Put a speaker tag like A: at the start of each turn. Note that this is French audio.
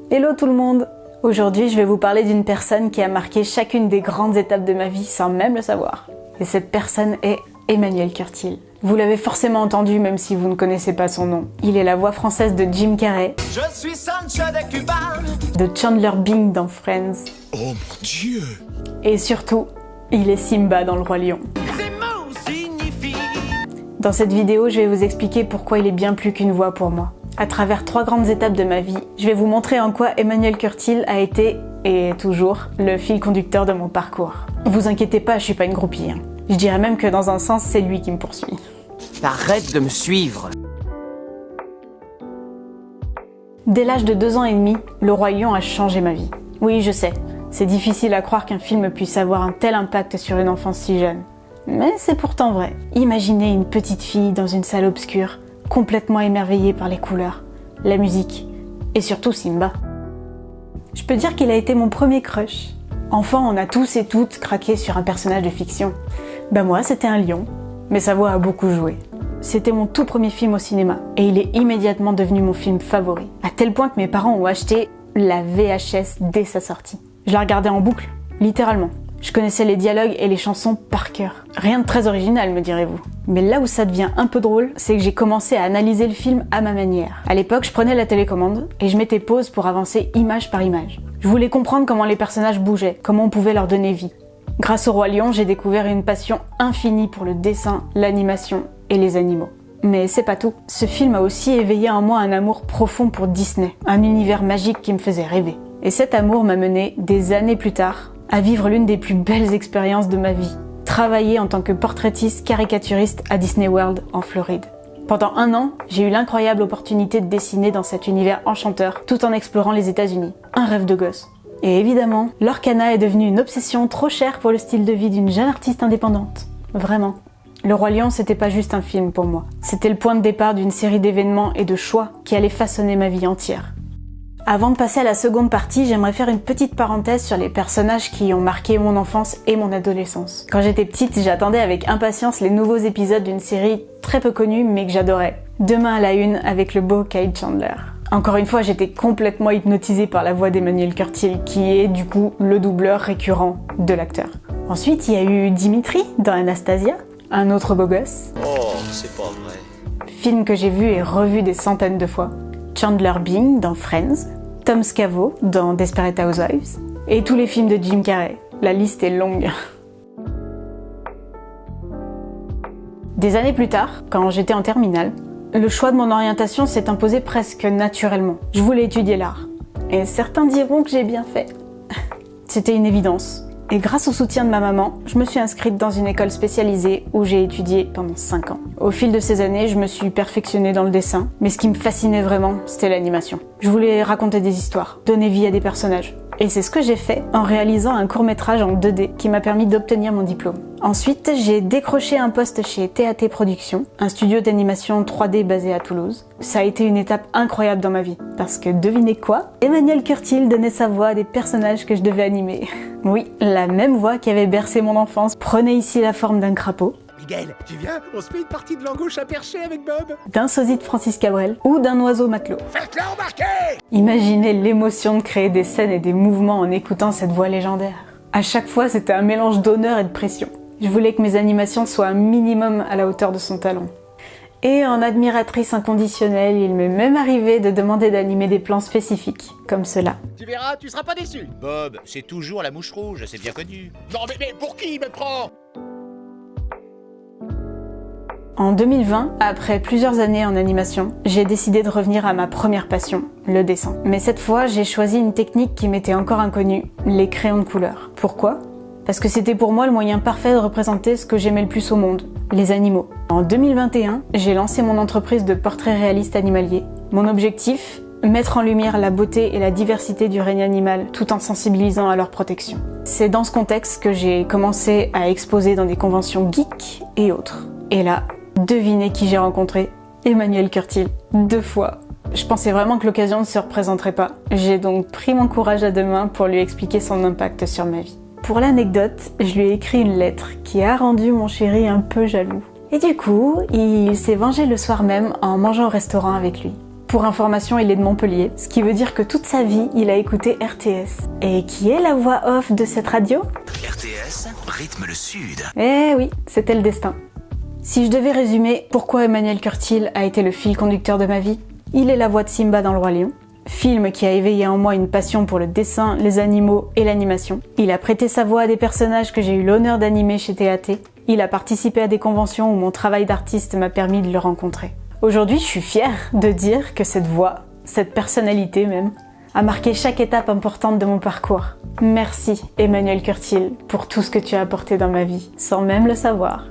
A: Hello tout le monde! Aujourd'hui, je vais vous parler d'une personne qui a marqué chacune des grandes étapes de ma vie sans même le savoir. Et cette personne est Emmanuel Curtil. Vous l'avez forcément entendu même si vous ne connaissez pas son nom. Il est la voix française de Jim Carrey,
B: Je suis Sancho de Cuba,
A: de Chandler Bing dans Friends,
C: Oh mon Dieu!
A: et surtout, il est Simba dans Le Roi Lion.
B: ces mots signifient
A: Dans cette vidéo, je vais vous expliquer pourquoi il est bien plus qu'une voix pour moi. À travers 3 grandes étapes de ma vie, je vais vous montrer en quoi Emmanuel Curtil a été, et est toujours, le fil conducteur de mon parcours. Vous inquiétez pas, je suis pas une groupie. Je dirais même que dans un sens, c'est lui qui me poursuit.
B: Arrête de me suivre.
A: Dès l'âge de 2 ans et demi, Le Roi Lion a changé ma vie. Oui, je sais, c'est difficile à croire qu'un film puisse avoir un tel impact sur une enfance si jeune. Mais c'est pourtant vrai. Imaginez une petite fille dans une salle obscure, complètement émerveillée par les couleurs, la musique, et surtout Simba. Je peux dire qu'il a été mon premier crush. Enfant, on a tous et toutes craqué sur un personnage de fiction. Moi, c'était un lion, mais sa voix a beaucoup joué. C'était mon tout premier film au cinéma, et il est immédiatement devenu mon film favori, à tel point que mes parents ont acheté la VHS dès sa sortie. Je la regardais en boucle, littéralement. Je connaissais les dialogues et les chansons par cœur. Rien de très original, me direz-vous. Mais là où ça devient un peu drôle, c'est que j'ai commencé à analyser le film à ma manière. À l'époque, je prenais la télécommande et je mettais pause pour avancer image par image. Je voulais comprendre comment les personnages bougeaient, comment on pouvait leur donner vie. Grâce au Roi Lion, j'ai découvert une passion infinie pour le dessin, l'animation et les animaux. Mais c'est pas tout. Ce film a aussi éveillé en moi un amour profond pour Disney, un univers magique qui me faisait rêver. Et cet amour m'a mené, des années plus tard, à vivre l'une des plus belles expériences de ma vie. Travailler en tant que portraitiste caricaturiste à Disney World en Floride. Pendant 1 an, j'ai eu l'incroyable opportunité de dessiner dans cet univers enchanteur tout en explorant les États-Unis. Un rêve de gosse. Et évidemment, l'Orcana est devenue une obsession trop chère pour le style de vie d'une jeune artiste indépendante. Vraiment. Le Roi Lion, c'était pas juste un film pour moi. C'était le point de départ d'une série d'événements et de choix qui allaient façonner ma vie entière. Avant de passer à la seconde partie, j'aimerais faire une petite parenthèse sur les personnages qui ont marqué mon enfance et mon adolescence. Quand j'étais petite, j'attendais avec impatience les nouveaux épisodes d'une série très peu connue mais que j'adorais. Demain à la une avec le beau Kyle Chandler. Encore une fois, j'étais complètement hypnotisée par la voix d'Emmanuel Curtil, qui est du coup le doubleur récurrent de l'acteur. Ensuite, il y a eu Dimitri dans Anastasia, un autre beau gosse.
C: Oh, c'est pas vrai.
A: Film que j'ai vu et revu des centaines de fois. Chandler Bing dans Friends, Tom Scavo dans Desperate Housewives, et tous les films de Jim Carrey. La liste est longue. Des années plus tard, quand j'étais en terminale, le choix de mon orientation s'est imposé presque naturellement. Je voulais étudier l'art. Et certains diront que j'ai bien fait. C'était une évidence. Et grâce au soutien de ma maman, je me suis inscrite dans une école spécialisée où j'ai étudié pendant 5 ans. Au fil de ces années, je me suis perfectionnée dans le dessin, mais ce qui me fascinait vraiment, c'était l'animation. Je voulais raconter des histoires, donner vie à des personnages. Et c'est ce que j'ai fait en réalisant un court-métrage en 2D qui m'a permis d'obtenir mon diplôme. Ensuite, j'ai décroché un poste chez TAT Productions, un studio d'animation 3D basé à Toulouse. Ça a été une étape incroyable dans ma vie, parce que devinez quoi? Emmanuel Curtil donnait sa voix à des personnages que je devais animer. Oui, la même voix qui avait bercé mon enfance prenait ici la forme d'un crapaud,
D: Miguel, tu viens? On se fait une partie de langouche à percher avec Bob?
A: d'un sosie de Francis Cabrel ou d'un oiseau matelot.
D: Faites-le embarquer!
A: Imaginez l'émotion de créer des scènes et des mouvements en écoutant cette voix légendaire. À chaque fois, c'était un mélange d'honneur et de pression. Je voulais que mes animations soient un minimum à la hauteur de son talent. Et en admiratrice inconditionnelle, il m'est même arrivé de demander d'animer des plans spécifiques, comme cela.
D: Tu verras, tu seras pas déçu.
E: Bob, c'est toujours la mouche rouge, c'est bien connu.
D: Non mais pour qui il me prend?
A: En 2020, après plusieurs années en animation, j'ai décidé de revenir à ma première passion, le dessin. Mais cette fois, j'ai choisi une technique qui m'était encore inconnue, les crayons de couleur. Pourquoi ? Parce que c'était pour moi le moyen parfait de représenter ce que j'aimais le plus au monde, les animaux. En 2021, j'ai lancé mon entreprise de portraits réalistes animaliers. Mon objectif ? Mettre en lumière la beauté et la diversité du règne animal tout en sensibilisant à leur protection. C'est dans ce contexte que j'ai commencé à exposer dans des conventions geeks et autres. Et là, devinez qui j'ai rencontré ? Emmanuel Curtil, 2 fois. Je pensais vraiment que l'occasion ne se représenterait pas. J'ai donc pris mon courage à 2 mains pour lui expliquer son impact sur ma vie. Pour l'anecdote, je lui ai écrit une lettre qui a rendu mon chéri un peu jaloux. Et du coup, il s'est vengé le soir même en mangeant au restaurant avec lui. Pour information, il est de Montpellier, ce qui veut dire que toute sa vie, il a écouté RTS. Et qui est la voix off de cette radio ?
F: RTS, rythme le sud.
A: Eh oui, c'était le destin. Si je devais résumer pourquoi Emmanuel Curtil a été le fil conducteur de ma vie, il est la voix de Simba dans Le Roi Lion, film qui a éveillé en moi une passion pour le dessin, les animaux et l'animation. Il a prêté sa voix à des personnages que j'ai eu l'honneur d'animer chez TAT. Il a participé à des conventions où mon travail d'artiste m'a permis de le rencontrer. Aujourd'hui, je suis fière de dire que cette voix, cette personnalité même, a marqué chaque étape importante de mon parcours. Merci Emmanuel Curtil pour tout ce que tu as apporté dans ma vie, sans même le savoir.